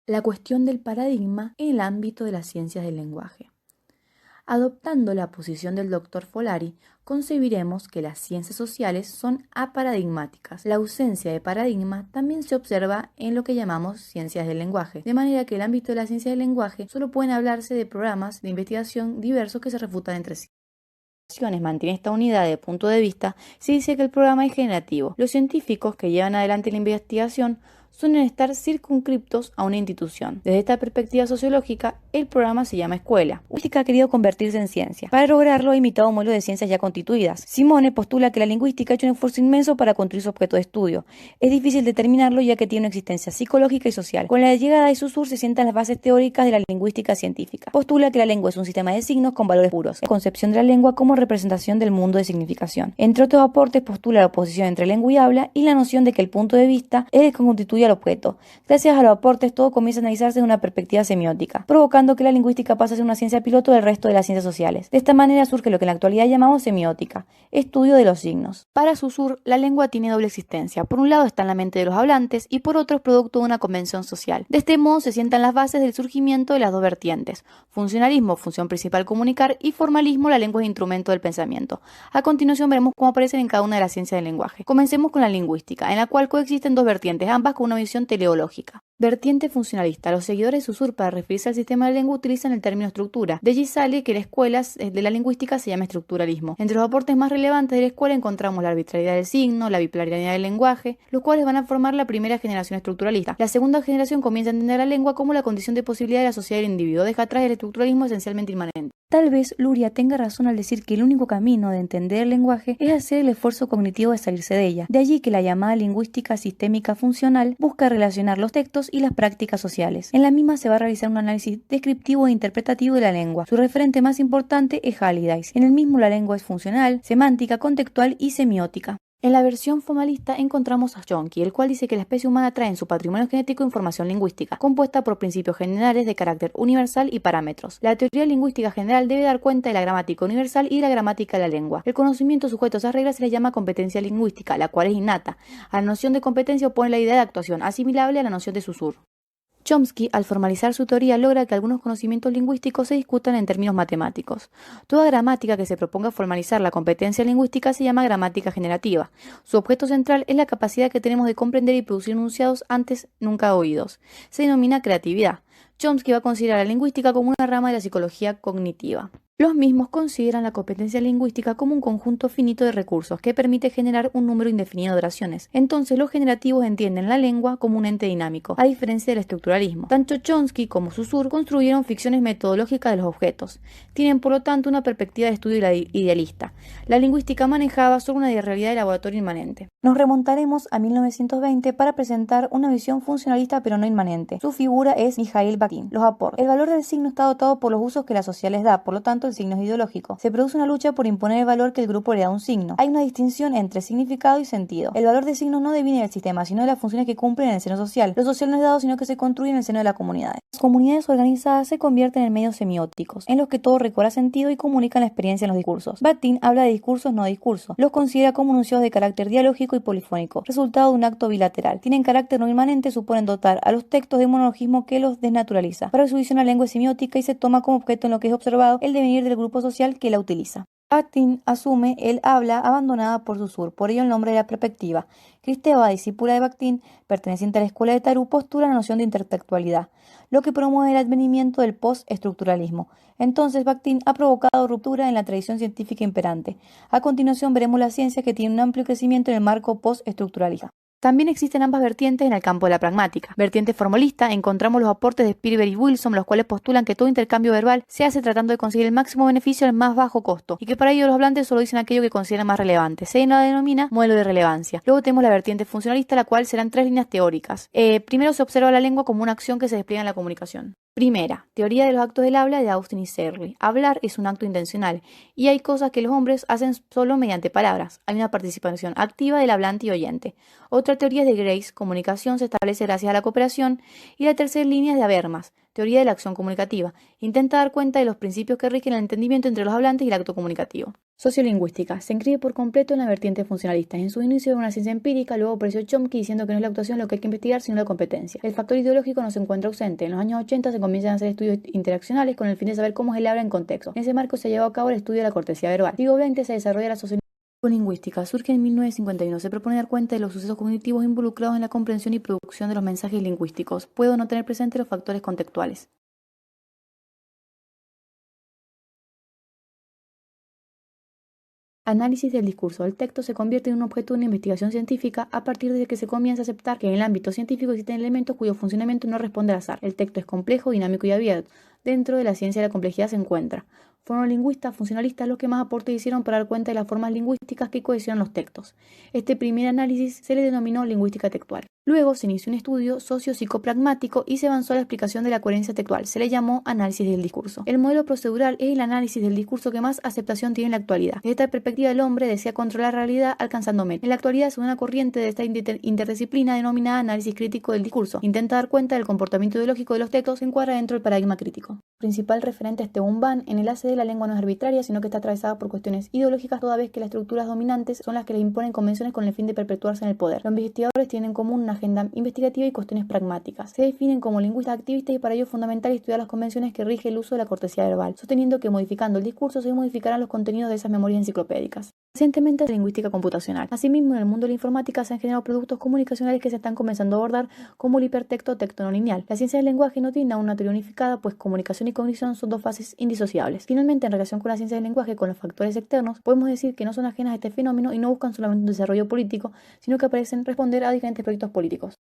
La cuestión del paradigma en el ámbito de las ciencias del lenguaje. Adoptando la posición del Dr. Folari, concebiremos que las ciencias sociales son aparadigmáticas. La ausencia de paradigma también se observa en lo que llamamos ciencias del lenguaje, de manera que el ámbito de la ciencia del lenguaje solo pueden hablarse de programas de investigación diversos que se refutan entre sí. Mantiene esta unidad de punto de vista, se dice que el programa es generativo. Los científicos que llevan adelante la investigación suelen estar circunscriptos a una institución. Desde esta perspectiva sociológica, el programa se llama escuela. La lingüística ha querido convertirse en ciencia. Para lograrlo, ha imitado un modelo de ciencias ya constituidas. Simone postula que la lingüística ha hecho un esfuerzo inmenso para construir su objeto de estudio. Es difícil determinarlo ya que tiene una existencia psicológica y social. Con la llegada de Saussure se sientan las bases teóricas de la lingüística científica. Postula que la lengua es un sistema de signos con valores puros. La concepción de la lengua como representación del mundo de significación. Entre otros aportes, postula la oposición entre lengua y habla y la noción de que el punto de vista es el que constituye al objeto. Gracias a los aportes, todo comienza a analizarse desde una perspectiva semiótica, provocando que la lingüística pase a ser una ciencia piloto del resto de las ciencias sociales. De esta manera surge lo que en la actualidad llamamos semiótica, estudio de los signos. Para Saussure, la lengua tiene doble existencia. Por un lado está en la mente de los hablantes y por otro es producto de una convención social. De este modo se sientan las bases del surgimiento de las dos vertientes. Funcionalismo, función principal comunicar, y formalismo, la lengua es instrumento del pensamiento. A continuación veremos cómo aparecen en cada una de las ciencias del lenguaje. Comencemos con la lingüística, en la cual coexisten dos vertientes, ambas con una visión teleológica. Vertiente funcionalista. Los seguidores de Saussure para referirse al sistema de lengua utilizan el término estructura. De allí sale que la escuela de la lingüística se llama estructuralismo. Entre los aportes más relevantes de la escuela encontramos la arbitrariedad del signo, la bipolaridad del lenguaje, los cuales van a formar la primera generación estructuralista. La segunda generación comienza a entender la lengua como la condición de posibilidad de la sociedad del individuo. Deja atrás el estructuralismo esencialmente inmanente. Tal vez Luria tenga razón al decir que el único camino de entender el lenguaje es hacer el esfuerzo cognitivo de salirse de ella. De allí que la llamada lingüística sistémica funcional busca relacionar los textos y las prácticas sociales. En la misma se va a realizar un análisis descriptivo e interpretativo de la lengua. Su referente más importante es Halliday. En el mismo la lengua es funcional, semántica, contextual y semiótica. En la versión formalista encontramos a Chomsky, el cual dice que la especie humana trae en su patrimonio genético información lingüística, compuesta por principios generales de carácter universal y parámetros. La teoría lingüística general debe dar cuenta de la gramática universal y de la gramática de la lengua. El conocimiento sujeto a esas reglas se le llama competencia lingüística, la cual es innata. A la noción de competencia opone la idea de actuación, asimilable a la noción de Saussure. Chomsky, al formalizar su teoría, logra que algunos conocimientos lingüísticos se discutan en términos matemáticos. Toda gramática que se proponga formalizar la competencia lingüística se llama gramática generativa. Su objeto central es la capacidad que tenemos de comprender y producir enunciados antes nunca oídos. Se denomina creatividad. Chomsky va a considerar la lingüística como una rama de la psicología cognitiva. Los mismos consideran la competencia lingüística como un conjunto finito de recursos que permite generar un número indefinido de oraciones. Entonces los generativos entienden la lengua como un ente dinámico, a diferencia del estructuralismo. Tanto Chomsky como Saussure construyeron ficciones metodológicas de los objetos. Tienen por lo tanto una perspectiva de estudio idealista. La lingüística manejaba solo una realidad de laboratorio inmanente. Nos remontaremos a 1920 para presentar una visión funcionalista pero no inmanente. Su figura es Mikhail Bakhtin. Los aportes. El valor del signo está dotado por los usos que la sociedad les da, por lo tanto el signo es ideológico. Se produce una lucha por imponer el valor que el grupo le da a un signo. Hay una distinción entre significado y sentido. El valor de signos no deviene del sistema, sino de las funciones que cumplen en el seno social. Lo social no es dado, sino que se construye en el seno de la comunidad. Las comunidades organizadas se convierten en medios semióticos, en los que todo recobra sentido y comunican la experiencia en los discursos. Bakhtin habla de discursos no discursos. Los considera como enunciados de carácter dialógico y polifónico, resultado de un acto bilateral. Tienen carácter no inmanente, suponen dotar a los textos de monologismo que los desnaturaliza. Para su visión la lengua es semiótica y se toma como objeto en lo que es observado el devenir del grupo social que la utiliza. Bakhtin asume el habla abandonada por Saussure, por ello el nombre de la perspectiva. Kristeva, discípula de Bakhtin, perteneciente a la escuela de Tarú, postula la noción de intertextualidad, lo que promueve el advenimiento del postestructuralismo. Entonces Bakhtin ha provocado ruptura en la tradición científica imperante. A continuación veremos la ciencia que tiene un amplio crecimiento en el marco postestructuralista. También existen ambas vertientes en el campo de la pragmática. Vertiente formalista, encontramos los aportes de Spielberg y Wilson, los cuales postulan que todo intercambio verbal se hace tratando de conseguir el máximo beneficio al más bajo costo, y que para ello los hablantes solo dicen aquello que consideran más relevante. Se la denomina modelo de relevancia. Luego tenemos la vertiente funcionalista, la cual serán tres líneas teóricas. Primero se observa la lengua como una acción que se despliega en la comunicación. Primera, teoría de los actos del habla de Austin y Searle. Hablar es un acto intencional y hay cosas que los hombres hacen solo mediante palabras. Hay una participación activa del hablante y oyente. Otra teoría es de Grace. Comunicación se establece gracias a la cooperación. Y la tercera línea es de Habermas. Teoría de la acción comunicativa. Intenta dar cuenta de los principios que rigen el entendimiento entre los hablantes y el acto comunicativo. Sociolingüística. Se inscribe por completo en la vertiente funcionalista. En su inicio era una ciencia empírica, luego apareció Chomsky diciendo que no es la actuación lo que hay que investigar, sino la competencia. El factor ideológico no se encuentra ausente. En los años 80 se comienzan a hacer estudios interaccionales con el fin de saber cómo es el habla en contexto. En ese marco se ha llevado a cabo el estudio de la cortesía verbal. Siglo XX se desarrolla la sociolingüística. Surge en 1951. Se propone dar cuenta de los sucesos cognitivos involucrados en la comprensión y producción de los mensajes lingüísticos. Puedo no tener presente los factores contextuales. Análisis del discurso. El texto se convierte en un objeto de una investigación científica a partir de que se comienza a aceptar que en el ámbito científico existen elementos cuyo funcionamiento no responde al azar. El texto es complejo, dinámico y abierto. Dentro de la ciencia de la complejidad se encuentra. Fueron lingüistas, funcionalistas los que más aportes hicieron para dar cuenta de las formas lingüísticas que cohesionan los textos. Este primer análisis se le denominó lingüística textual. Luego se inició un estudio socio-psicopragmático y se avanzó a la explicación de la coherencia textual. Se le llamó análisis del discurso. El modelo procedural es el análisis del discurso que más aceptación tiene en la actualidad. Desde esta perspectiva, el hombre desea controlar la realidad alcanzando metas. En la actualidad, es una corriente de esta interdisciplina denominada análisis crítico del discurso. Intenta dar cuenta del comportamiento ideológico de los textos, se encuadra dentro del paradigma crítico. Principal referente es Teun Van. En el ACD la lengua no es arbitraria, sino que está atravesada por cuestiones ideológicas, toda vez que las estructuras dominantes son las que les imponen convenciones con el fin de perpetuarse en el poder. Los investigadores tienen en común una agenda investigativa y cuestiones pragmáticas. Se definen como lingüistas activistas y para ello es fundamental estudiar las convenciones que rige el uso de la cortesía verbal, sosteniendo que modificando el discurso se modificarán los contenidos de esas memorias enciclopédicas. Recientemente la lingüística computacional. Asimismo, en el mundo de la informática se han generado productos comunicacionales que se están comenzando a abordar como el hipertexto o texto no lineal. La ciencia del lenguaje no tiene una teoría unificada, pues comunicación y cognición son dos fases indisociables. Finalmente, en relación con la ciencia del lenguaje con los factores externos, podemos decir que no son ajenas a este fenómeno y no buscan solamente un desarrollo político, sino que parecen responder a diferentes proyectos políticos.